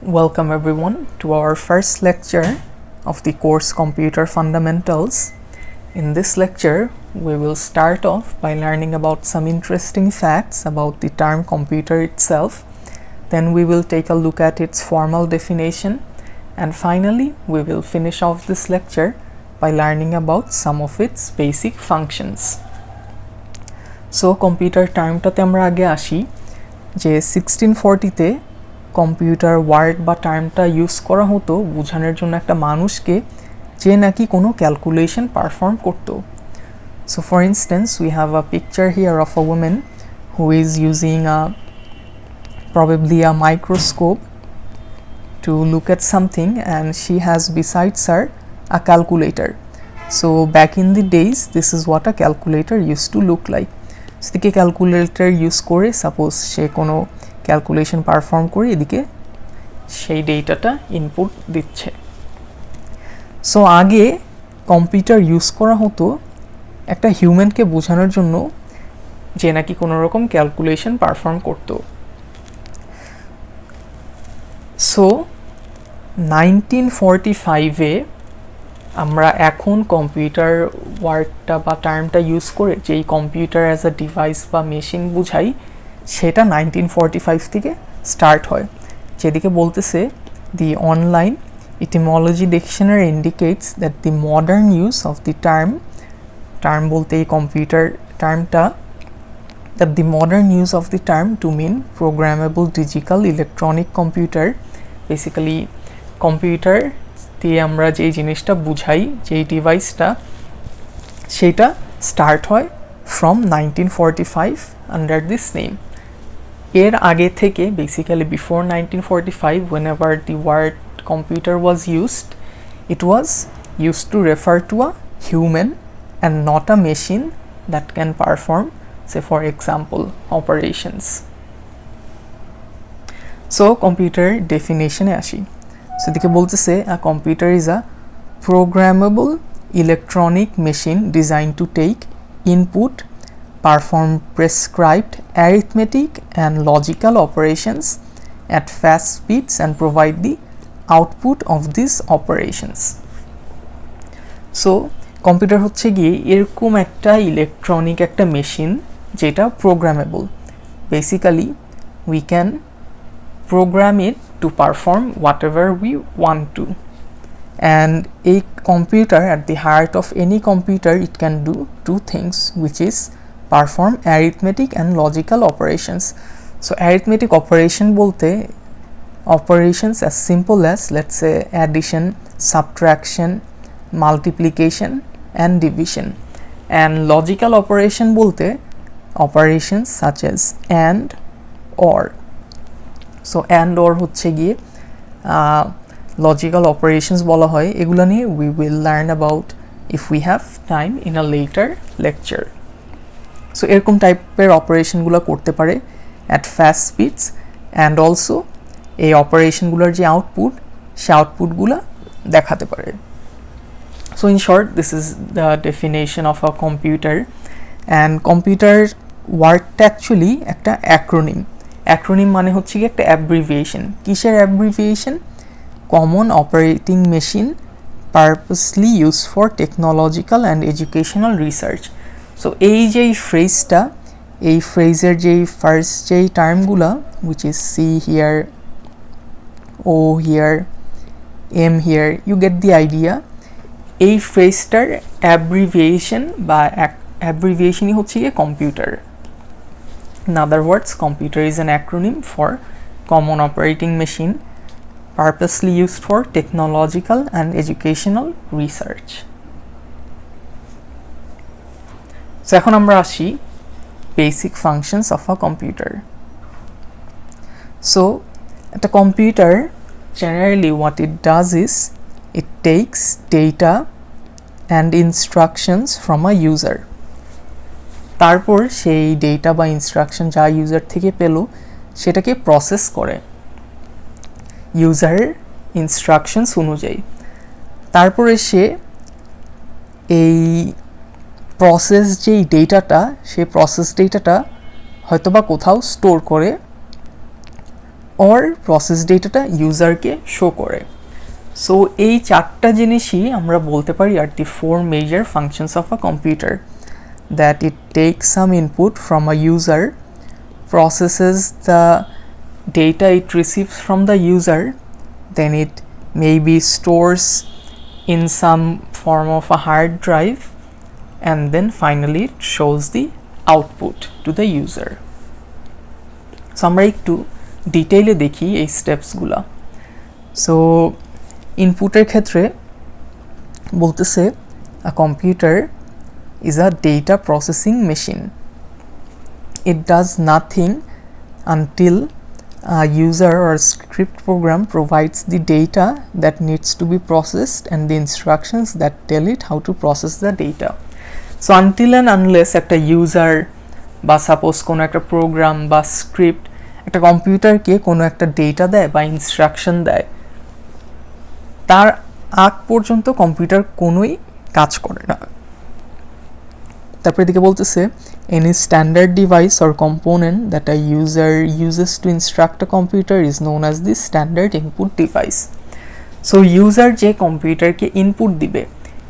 Welcome everyone to our first lecture of the course Computer Fundamentals. In this lecture, we will start off by learning about some interesting facts about the term computer itself. Then we will take a look at its formal definition, and finally we will finish off this lecture by learning about some of its basic functions. So computer টার্মটাতে আমরা আগে আসি যে 1640 computer word বা টার্মটা use করা হতো বোঝানোর জন্য একটা মানুষকে যে নাকি কোনো ক্যালকুলেশন পারফর্ম করতো. So for instance, we have a picture here of a woman who is using probably a microscope to look at something, and she has besides her a calculator. So back in the days, this is what a calculator used to look like. So the calculator use করে suppose সে কোনো calculation perform করে এদিকে সেই ডেটাটা input দিচ্ছে. So আগে computer use করা হতো একটা হিউম্যানকে বোঝানোর জন্য যে নাকি কোনো রকম ক্যালকুলেশন পারফর্ম করত. সো 1945-এ আমরা এখন কম্পিউটার ওয়ার্ডটা বা টার্মটা ইউজ করে যেই কম্পিউটার অ্যাজ আ ডিভাইস বা মেশিন বুঝাই সেটা 1945 থেকে স্টার্ট হয়, যেদিকে বলতেছে দি online etymology dictionary indicates that the modern use of the term বলতে এই computer টার্মটা, that the modern use of the term to mean programmable digital electronic computer, basically computer দিয়ে আমরা যেই জিনিসটা বুঝাই যেই ডিভাইসটা সেটা স্টার্ট হয় from 1945 under this name. এর আগে থেকে basically before 1945, whenever the word computer was used, it was used to refer to a human and not a machine that can perform, say for example, operations. So computer definition এ আসি. So দিকে বলতেছে a computer is a programmable electronic machine designed to take input, perform prescribed arithmetic and logical operations at fast speeds and provide the output of these operations. So computer হচ্ছে গিয়ে এরকম একটা electronic একটা machine যেটা programmable. Basically we can program it to perform whatever we want to, and a computer, at the heart of any computer, it can do two things, which is perform arithmetic and logical operations. So arithmetic operation bolte operations as simple as, let's say, addition, subtraction, multiplication and division, and logical operation bolte operations such as and, or. So and or হচ্ছে গিয়ে logical operations বলা হয়. এগুলো নিয়ে we will learn about if we have time in a later lecture. So এরকম টাইপের অপারেশনগুলো করতে পারে at fast speeds, and also এই অপারেশনগুলোর যে আউটপুট সে আউটপুটগুলো দেখাতে পারে. So in short, this is the definition of a computer, and computer ওয়ার্ডটা actually একটা অ্যাক্রোনিম. অ্যাক্রোনিম মানে হচ্ছে কি একটা অ্যাব্রিভিয়েশন. কিসের abbreviation? Common operating machine purposely use for technological and educational research. So এই যে ফ্রেজটা, এই ফ্রেজের যেই ফার্স্ট যেই টার্মগুলো, which is C here, O here, M here, you get the idea. এই ফ্রেজটার অ্যাব্রিভিয়েশন বা অ্যাব্রিভিয়েশনই হচ্ছে গিয়ে computer. In other words, computer is an acronym for Common Operating Machine, purposely used for technological and educational research. So এখন আমরা আসি basic functions of a computer. So a computer, generally what it does is it takes data and instructions from a user. তারপর সেই data বা instruction যা user থেকে পেল সেটাকে প্রসেস করে ইউজারের ইনস্ট্রাকশনস অনুযায়ী. তারপরে সে এই প্রসেস যেই ডেটাটা, সেই প্রসেস ডেটাটা হয়তোবা কোথাও স্টোর করে or process ডেটাটা ইউজারকে শো করে। সো এই চারটা জিনিসই আমরা বলতে পারি are the four major functions of a computer, that it takes some input from a user, processes the data it receives from the user, then it maybe stores in some form of a hard drive, and then finally it shows the output to the user. So আমরা একটু ডিটেইলে দেখি এই স্টেপসগুলা। So ইনপুটের ক্ষেত্রে বলতেছে a computer is a data processing machine. It does nothing until a user or script program provides the data that needs to be processed and the instructions that tell it how to process the data. So until and unless একটা user বা suppose কোনো একটা programme বা script একটা কম্পিউটারকে কোনো একটা data দেয় বা ইনস্ট্রাকশন দেয়, তার আগ পর্যন্ত কম্পিউটার কোনোই কাজ করে না। তারপরে এদিকে বলতেছে any standard device or component that a user uses to instruct a computer is known as the standard input device. So user যে কম্পিউটারকে ইনপুট দিবে,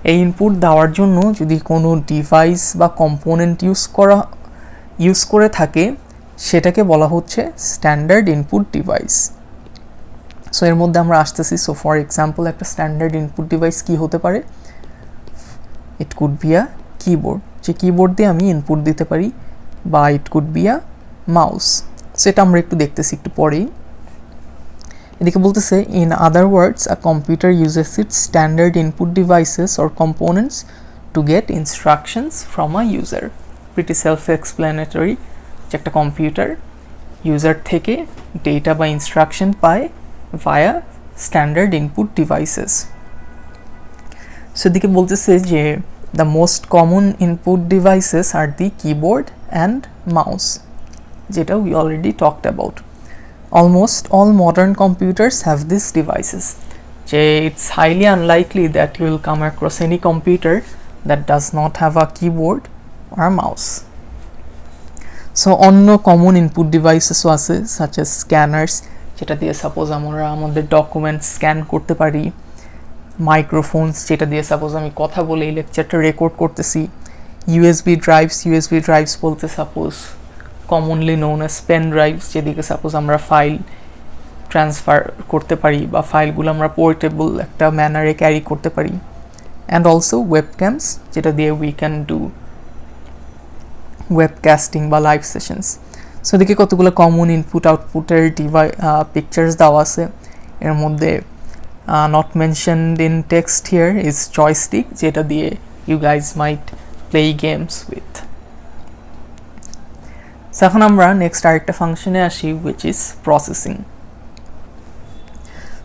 এই ইনপুট দেওয়ার জন্য যদি কোনো ডিভাইস বা কম্পোনেন্ট ইউজ করে থাকে সেটাকে বলা হচ্ছে স্ট্যান্ডার্ড ইনপুট ডিভাইস। সো এর মধ্যে আমরা আসতেছি। সো ফর এক্সাম্পল একটা স্ট্যান্ডার্ড ইনপুট ডিভাইস কি হতে পারে? It could be a keyboard, যে কিবোর্ড দিয়ে আমি ইনপুট দিতে পারি, বা it could be a mouse. সেটা আমরা একটু দেখতেছি একটু পরেই। এদিকে বলতেছে in other words a computer uses it's standard input devices or components to get instructions from a user. Pretty self explanatory যে একটা কম্পিউটার ইউজার থেকে ডেটা বা ইনস্ট্রাকশন পায় ভায়া স্ট্যান্ডার্ড ইনপুট ডিভাইসেস। সেদিকে বলতেছে যে the most common input devices are the keyboard and mouse, যেটা we already talked about. Almost all modern computers have these devices. It's highly unlikely that you will come across any computer that does not have a keyboard or a mouse. So অন্য common input devices আছে such as scanners, যেটা দিয়ে suppose আমরা আমাদের document scan করতে পারি, মাইক্রোফোনস যেটা দিয়ে সাপোজ আমি কথা বলে এই লেকচারটা রেকর্ড করতেছি, ইউএসবি ড্রাইভস বলতে suppose commonly known as pen drives, যেদিকে সাপোজ আমরা ফাইল ট্রান্সফার করতে পারি বা ফাইলগুলো আমরা পোর্টেবল একটা ম্যানারে ক্যারি করতে পারি, অ্যান্ড অলসো ওয়েবক্যামস যেটা দিয়ে উই ক্যান ডু ওয়েবকাস্টিং বা লাইভ সেশনস। সো এদিকে কতগুলো কমন ইনপুট আউটপুটের পিকচার্স দেওয়া আছে। এর মধ্যে not mentioned in text here is joystick, যেটা দিয়ে you guys might play games with. So এখন আমরা নেক্সট আরেকটা ফাংশনে আসি which is processing.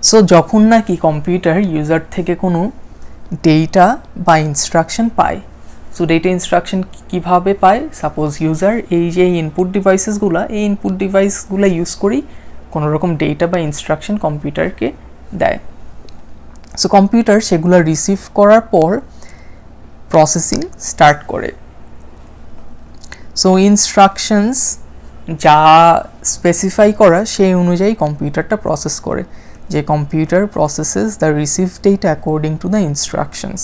সো যখন নাকি কম্পিউটার ইউজার থেকে কোনো ডেটা বা ইনস্ট্রাকশন পায়, সো ডেটা ইনস্ট্রাকশন কিভাবে পায়? সাপোজ ইউজার এই যে ইনপুট ডিভাইসগুলো ইউজ করি কোনো রকম ডেটা বা ইনস্ট্রাকশন কম্পিউটারকে দেয়। সো কম্পিউটার সেগুলো রিসিভ করার পর প্রসেসিং স্টার্ট করে। সো ইনস্ট্রাকশনস যা স্পেসিফাই করা সেই অনুযায়ী কম্পিউটারটা প্রসেস করে, যে computer processes the receive data according to the instructions.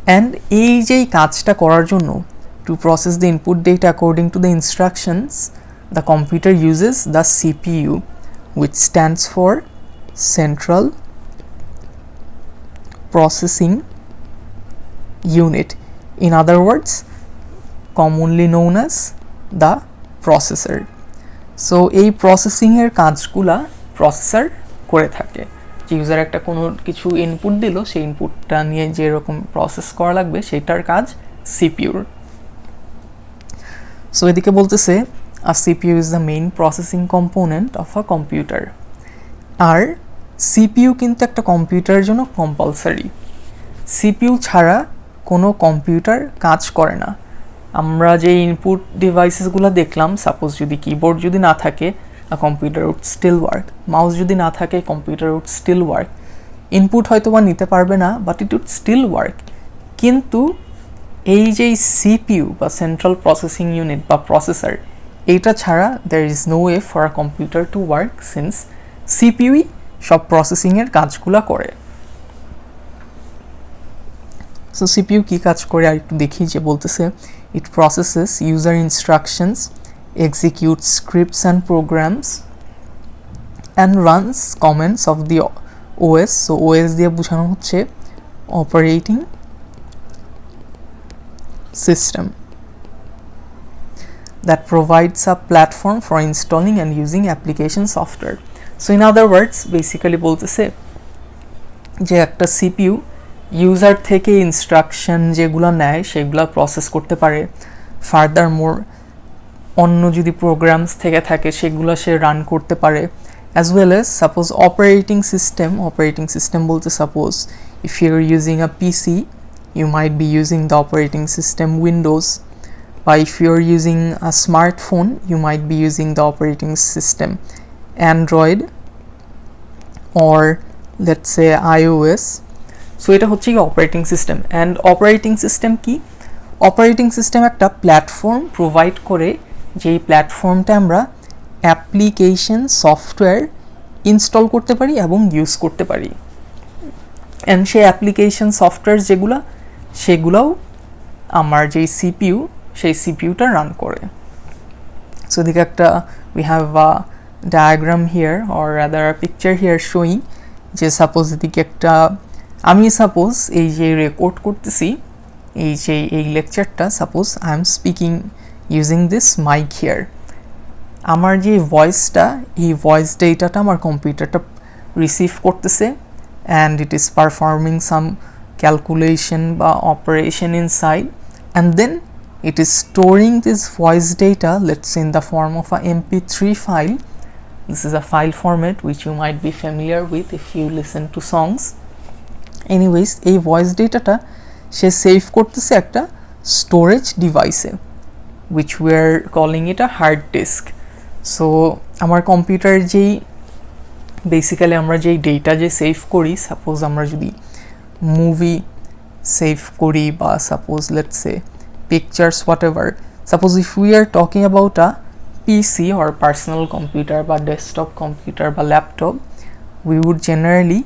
And এই যেই কাজটা করার জন্য to process the input data according to the instructions, the computer uses the CPU which stands for Central Processing Unit, in other words commonly known as the processor. So এই processing এর কাজগুলা processor করে থাকে। যে user একটা কোনো কিছু input দিল, সেই ইনপুটটা নিয়ে যেরকম প্রসেস করা লাগবে সেটার কাজ সিপিইউর। সো এদিকে বলতেছে a CPU is the main processing component of a computer. আর সিপিইউ কিন্তু একটা কম্পিউটারের জন্য কম্পালসারি। সিপিইউ ছাড়া কোনো কম্পিউটার কাজ করে না। আমরা যে ইনপুট ডিভাইসেসগুলো দেখলাম, সাপোজ যদি কিবোর্ড যদি না থাকে a computer would still work, mouse যদি না থাকে computer would still work. Input হয়তো বা নিতে পারবে না, but it would still work. কিন্তু এই যে সিপিইউ বা সেন্ট্রাল প্রসেসিং ইউনিট বা প্রসেসর, এইটা ছাড়া there is no way for a computer to work since CPU সব প্রসেসিং এর কাজগুলো করে। সো CPU কি কাজ করে আর একটু দেখি যে বলতেছে it processes user instructions, executes scripts and programs and runs commands of the OS. so OS দিয়ে বোঝানো হচ্ছে operating system that provides a platform for installing and using application software. So in other words basically বলতেছে যে একটা CPU user থেকে instruction যেগুলো নেয় সেগুলো প্রসেস করতে পারে, ফার্দার মোর অন্য যদি প্রোগ্রামস থেকে থাকে সেগুলো সে রান করতে পারে, as well as suppose operating system বলতে suppose if you are using a PC you might be using the operating system Windows, বা if you are using a smartphone you might be using the operating system Android or let's say iOS. So এটা হচ্ছে কি operating system. And operating system কি? Operating system একটা platform provide করে, যেই প্ল্যাটফর্মটা আমরা অ্যাপ্লিকেশন সফটওয়্যার ইনস্টল করতে পারি এবং ইউজ করতে পারি। অ্যান্ড সেই অ্যাপ্লিকেশন সফটওয়্যার সেগুলোও আমার যেই সিপিইউ সেই সিপিইউটা রান করে। সো এদিকে একটা we have a diagram here or rather a picture here showing যে সাপোজ এদিকে একটা আমি সাপোজ এই যে রেকর্ড করতেছি এই লেকচারটা, suppose I am speaking using this mic here, আমার যে ভয়েসটা এই ভয়েস ডেটাটা আমার কম্পিউটারটা রিসিভ করতেছে and it is performing some calculation বা operation inside and then it is storing this voice data, let's say in the form of a mp3 file. This is a file format which you might be familiar with if you listen to songs. Anyways এই voice ডেটাটা সে save করতেছে একটা storage ডিভাইসে which we are calling it a hard disk. So আমার computer যেই basically আমরা যেই data যে save করি, সাপোজ আমরা যদি মুভি সেভ করি বা suppose let's say pictures whatever, suppose if we are talking about a PC or personal computer বা desktop computer বা laptop, we would generally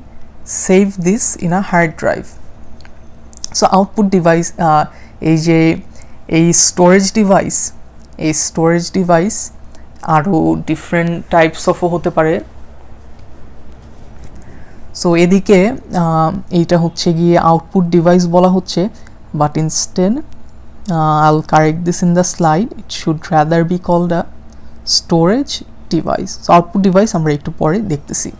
save this in a hard drive. So output device এই storage device আরো different types of হতে পারে। So এদিকে এইটা হচ্ছে গিয়ে আউটপুট ডিভাইস বলা হচ্ছে, but instead I'll correct this in the slide, it should rather be called a storage device. So output device আমরা একটু পরে দেখতেছি।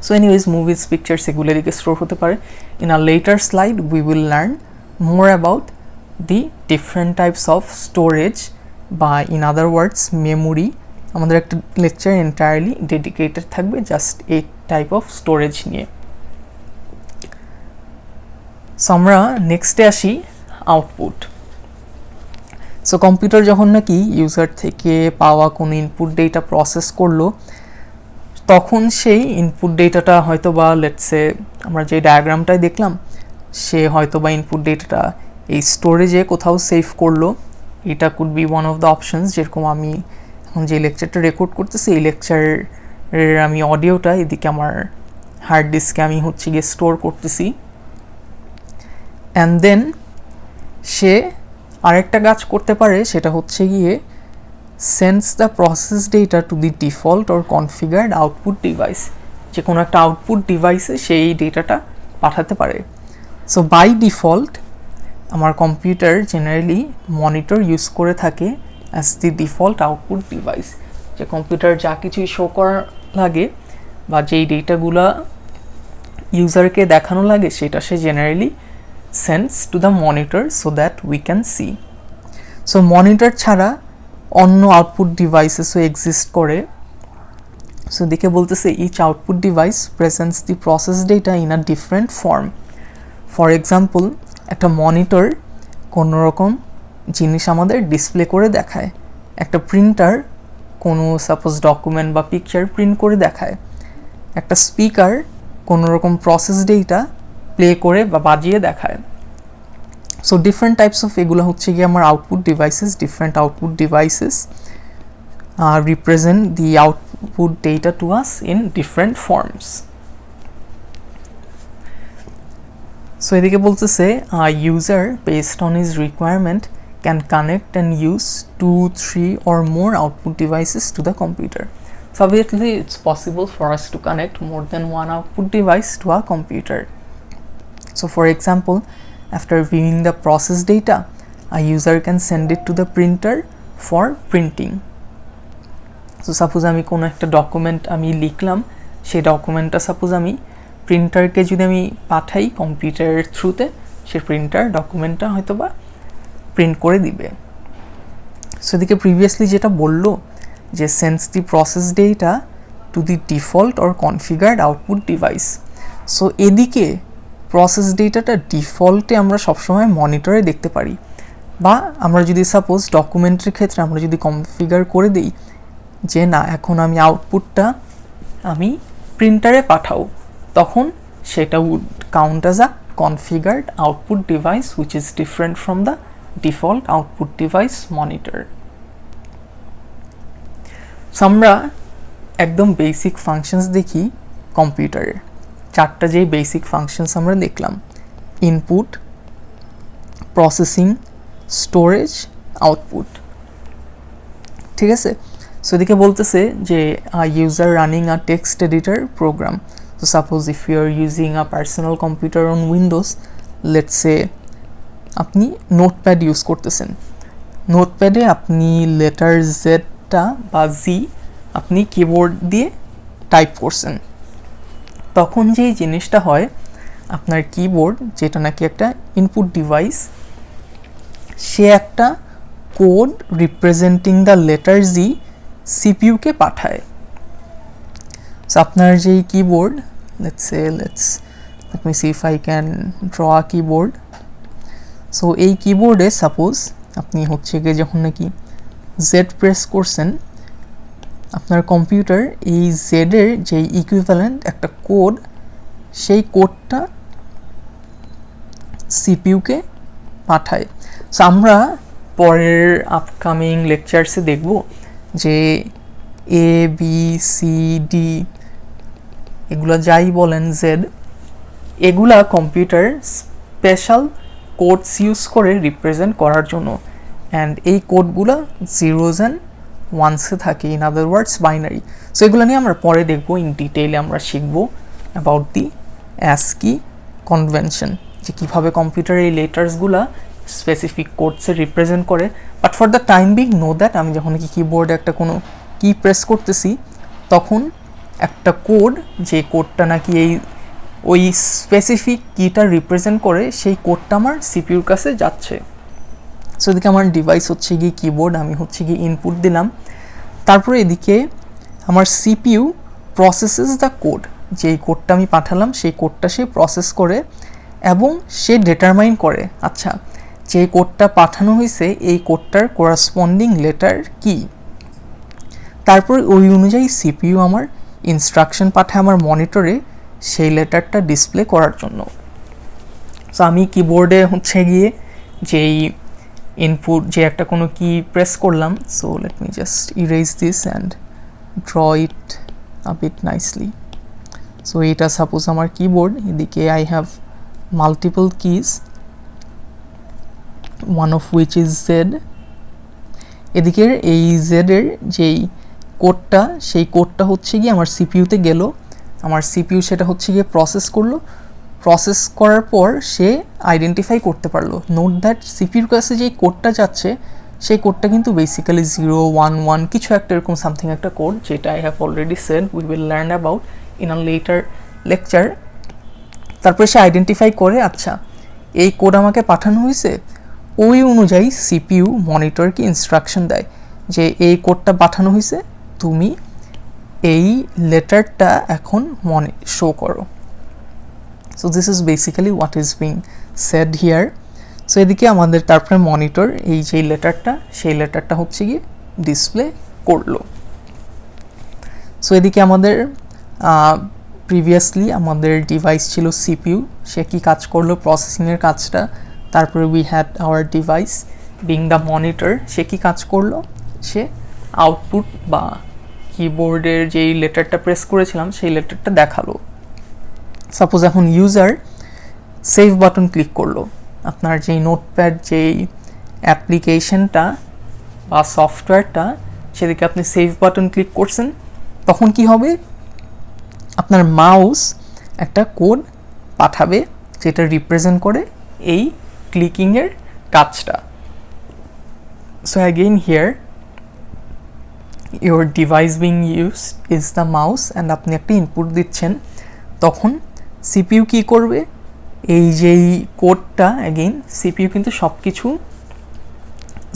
So anyways movies, pictures এগুলো এদিকে স্টোর হতে পারে। In a later slide we will learn more about the different types of storage বা in other words memory. আমাদের একটা লেকচার entirely dedicated থাকবে জাস্ট এই টাইপ অফ স্টোরেজ নিয়ে। সো আমরা নেক্সটে আসি আউটপুট। সো কম্পিউটার যখন নাকি ইউজার থেকে পাওয়া কোনো ইনপুট ডেটা প্রসেস করলো, তখন সেই ইনপুট ডেটাটা হয়তো বা লেটসে আমরা যে ডায়াগ্রামটাই দেখলাম, সে হয়তো বা ইনপুট ডেটাটা এই স্টোরেজে কোথাও সেভ করলো। এটা could be one of the options. যেরকম আমি এখন যে লেকচারটা রেকর্ড করতেছি, এই লেকচারের আমি অডিওটা এদিকে আমার হার্ড ডিস্কে আমি হচ্ছে গিয়ে স্টোর করতেছি। অ্যান্ড দেন সে আরেকটা কাজ করতে পারে, সেটা হচ্ছে গিয়ে sends the process data to the default or configured output device, যে কোনো একটা আউটপুট ডিভাইসে সেই ডেটাটা পাঠাতে পারে। সো বাই ডিফল্ট আমার কম্পিউটার জেনারেলি মনিটর ইউজ করে থাকে as the default output device, যে কম্পিউটার যা কিছুই শো করা লাগে বা যেই ডেটাগুলো ইউজারকে দেখানো লাগে সেটা সে generally sends to the monitor so that we can see. So monitor ছাড়া অন্য আউটপুট ডিভাইসেসও এক্সিস্ট করে। সো দেখে বলতেছে each output device presents the process data in a different form. For example একটা মনিটর কোনো রকম জিনিস আমাদের ডিসপ্লে করে দেখায়, একটা প্রিন্টার কোনো সাপোজ ডকুমেন্ট বা পিকচার প্রিন্ট করে দেখায়, একটা স্পিকার কোনো রকম প্রসেস ডেটা প্লে করে বা বাজিয়ে দেখায়। সো ডিফারেন্ট টাইপস অফ এগুলো হচ্ছে গিয়ে আমার output devices, different output devices represent the output data to us in different forms. So এদিকে বলতেছে a user based on his requirement can connect and use 2, 3 or more output devices to the computer. So obviously it's possible for us to connect more than one output device to our computer. So for example, after viewing the process data, a user can send it to the printer for printing. So suppose আমি কোনো একটা document আমি লিখলাম, সেই ডকুমেন্টটা suppose আমি প্রিন্টারকে যদি আমি পাঠাই কম্পিউটারের থ্রুতে, সে প্রিন্টার ডকুমেন্টটা হয়তো বা প্রিন্ট করে দিবে। সো এদিকে প্রিভিয়াসলি যেটা বললো যে sense the process data to the default or configured output device. So এদিকে প্রসেস ডেটাটা ডিফল্টে আমরা সবসময় মনিটরে দেখতে পারি, বা আমরা যদি সাপোজ ডকুমেন্টের ক্ষেত্রে আমরা যদি কনফিগার করে দিই যে না এখন আমি আউটপুটটা আমি প্রিন্টারে পাঠাও, তখন সেটা would count as a configured output device which is different from the default output device monitor. So আমরা একদম বেসিক ফাংশনস দেখি কম্পিউটারের। চারটা যেই বেসিক ফাংশনস আমরা দেখলাম, ইনপুট, প্রসেসিং, স্টোরেজ, আউটপুট, ঠিক আছে। সো এদিকে বলতেছে যে user running a text editor program. So suppose if you are using a personal computer on Windows, let's say আপনি নোটপ্যাড ইউজ করতেছেন, নোটপ্যাডে আপনি লেটার জেডটা বা জি আপনি কিবোর্ড দিয়ে টাইপ করছেন, তখন যেই জিনিসটা হয় আপনার কিবোর্ড, যেটা নাকি একটা ইনপুট ডিভাইস, সে একটা কোড রিপ্রেজেন্টিং দ্য লেটার জি সিপিইউকে পাঠায়। সো আপনার যেই keyboard, let me see if I can draw a keyboard. So এই কিবোর্ডে সাপোজ আপনি হচ্ছে গিয়ে যখন নাকি জেড প্রেস করছেন, আপনার কম্পিউটার এই জেডের যে ইকুইভ্যালেন্ট একটা কোড, সেই কোডটা সিপিইউকে পাঠায়। সো আমরা পরের আপকামিং লেকচারসে দেখব যে এ বি সি ডি এগুলা যাই বলেন জেড, এগুলা কম্পিউটার স্পেশাল কোডস ইউজ করে রিপ্রেজেন্ট করার জন্য, অ্যান্ড এই কোডগুলা জিরোজ অ্যান্ড ওয়ান্সে থাকে, in other words binary. So এগুলো নিয়ে আমরা পরে দেখবো, ইন ডিটেইলে আমরা শিখব অ্যাবাউট দি অ্যাসকি কনভেনশন, যে কীভাবে কম্পিউটার এই লেটার্সগুলা স্পেসিফিক কোডসে রিপ্রেজেন্ট করে। But for the time being know that আমি যখন কি কিবোর্ডে একটা কোনো কি প্রেস করতেছি, তখন একটা কোড, যে কোডটা নাকি ওই স্পেসিফিক কিটা রিপ্রেজেন্ট করে, সেই কোডটা আমার সিপিইউর কাছে যাচ্ছে। সো এদিকে আমার ডিভাইস হচ্ছে গিয়ে কিবোর্ড, আমি হচ্ছে গিয়ে ইনপুট দিলাম, তারপরে এদিকে আমার সিপিইউ প্রসেসেস দ্য কোড, যেই কোডটা আমি পাঠালাম সেই কোডটা সে প্রসেস করে এবং সে ডিটারমাইন করে আচ্ছা যে কোডটা পাঠানো হয়েছে এই কোডটার করেসপন্ডিং লেটার কি। তারপর ওই অনুযায়ী সিপিইউ আমার ইনস্ট্রাকশন পাঠায় আমার মনিটরে সেই লেটারটা ডিসপ্লে করার জন্য। সো আমি কিবোর্ডে হচ্ছে গিয়ে যেই ইনপুট, যে একটা কোনো কি প্রেস করলাম, so let me just erase this and draw it a bit nicely. So এটা সাপোজ আমার কিবোর্ড, এদিকে I have multiple keys, one of which is Z. এদিকে এই জেডের যেই কোডটা, সেই কোডটা হচ্ছে গিয়ে আমার সিপিইউতে গেল, আমার সিপিইউ সেটা হচ্ছে গিয়ে প্রসেস করলো, প্রসেস করার পর সে আইডেন্টিফাই করতে পারলো, নোট দ্যাট সিপিইউর কাছে যেই কোডটা যাচ্ছে সেই কোডটা কিন্তু বেসিক্যালি 011 কিছু একটা এরকম সামথিং একটা কোড, যেটা I have already said we will learn about in a letter lecture. তারপরে সে আইডেন্টিফাই করে আচ্ছা এই কোড আমাকে পাঠানো হয়েছে, ওই অনুযায়ী সিপিইউ মনিটরকে ইনস্ট্রাকশন দেয় যে এই কোডটা পাঠানো হয়েছে, তুমি এই লেটারটা এখন শো করো। So this is basically what is being shed here. So এদিকে আমাদের তারপরে মনিটর এই যে লেটারটা, সেই লেটারটা হচ্ছে গিয়ে ডিসপ্লে করলো। সো এদিকে আমাদের প্রিভিয়াসলি আমাদের ডিভাইস ছিল সিপিইউ, সে কি কাজ করলো প্রসেসিংয়ের কাজটা। তারপরে we had our device being the monitor, সে কি কাজ করলো, সে আউটপুট বা কিবোর্ডের যেই লেটারটা প্রেস করেছিলাম সেই লেটারটা দেখালো। সাপোজ এখন ইউজার সেভ বাটন ক্লিক করলো, আপনার যেই নোটপ্যাড যেই অ্যাপ্লিকেশনটা বা সফটওয়্যারটা সেদিকে আপনি সেভ বাটন ক্লিক করছেন, তখন কি হবে, আপনার মাউস একটা কোড পাঠাবে যেটা রিপ্রেজেন্ট করে এই ক্লিকিংয়ের কাজটা। So again here your device being used is the mouse and আপনি একটা ইনপুট দিচ্ছেন, তখন সিপিইউ কি করবে, এই যেই কোডটা অ্যাগেইন সিপিইউ কিন্তু সব কিছু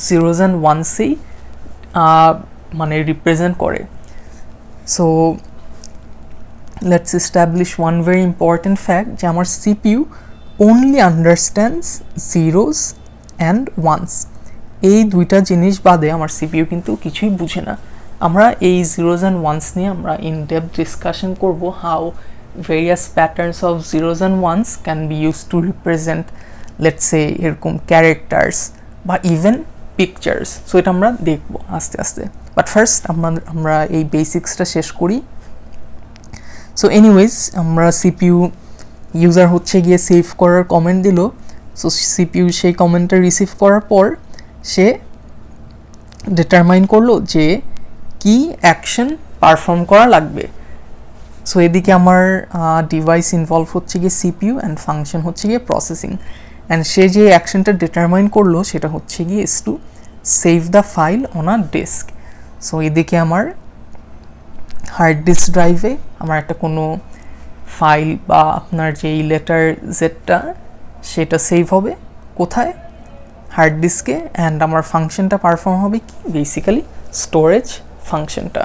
জিরোজ অ্যান্ড ওয়ান্সেই মানে রিপ্রেজেন্ট করে। So let's establish one very important fact যে আমার CPU only understands zeros and ones। এই দুইটা জিনিস বাদে আমার সিপিইউ কিন্তু কিছুই বুঝে না। আমরা এই জিরোজ অ্যান্ড ওয়ান্স নিয়ে আমরা ইন ডেপথ ডিসকাশন করব, how various patterns of zeros and ones can be use to represent let's say এরকম ক্যারেক্টার্স বা ইভেন পিকচার্স। সো এটা আমরা দেখব আস্তে আস্তে, বাট ফার্স্ট আমরা এই বেসিক্সটা শেষ করি। সো এনিওয়েজ আমরা সিপিইউ ইউজার হচ্ছে গিয়ে সেভ করার কমেন্ট দিল। সো সিপিইউ সেই কমেন্টটা রিসিভ করার পর সে ডিটারমাইন করলো যে কি অ্যাকশন পারফর্ম করা লাগবে। সো এদিকে আমার ডিভাইস ইনভলভ হচ্ছে গিয়ে সিপিইউ অ্যান্ড ফাংশন হচ্ছে গিয়ে প্রসেসিং, অ্যান্ড সে যে অ্যাকশনটা ডিটারমাইন করলো সেটা হচ্ছে গিয়ে is to save the file on a disk. So এদিকে আমার হার্ড ডিস্ক ড্রাইভে আমার একটা কোনো ফাইল বা আপনার যেই লেটার জেডটা সেটা সেভ হবে কোথায়, হার্ড ডিস্কে, অ্যান্ড আমার ফাংশনটা পারফর্ম হবে কি বেসিক্যালি স্টোরেজ ফাংশনটা।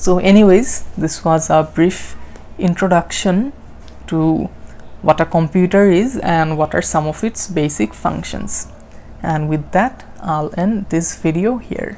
So anyways, this was a brief introduction to what a computer is and what are some of its basic functions, and with that I'll end this video here.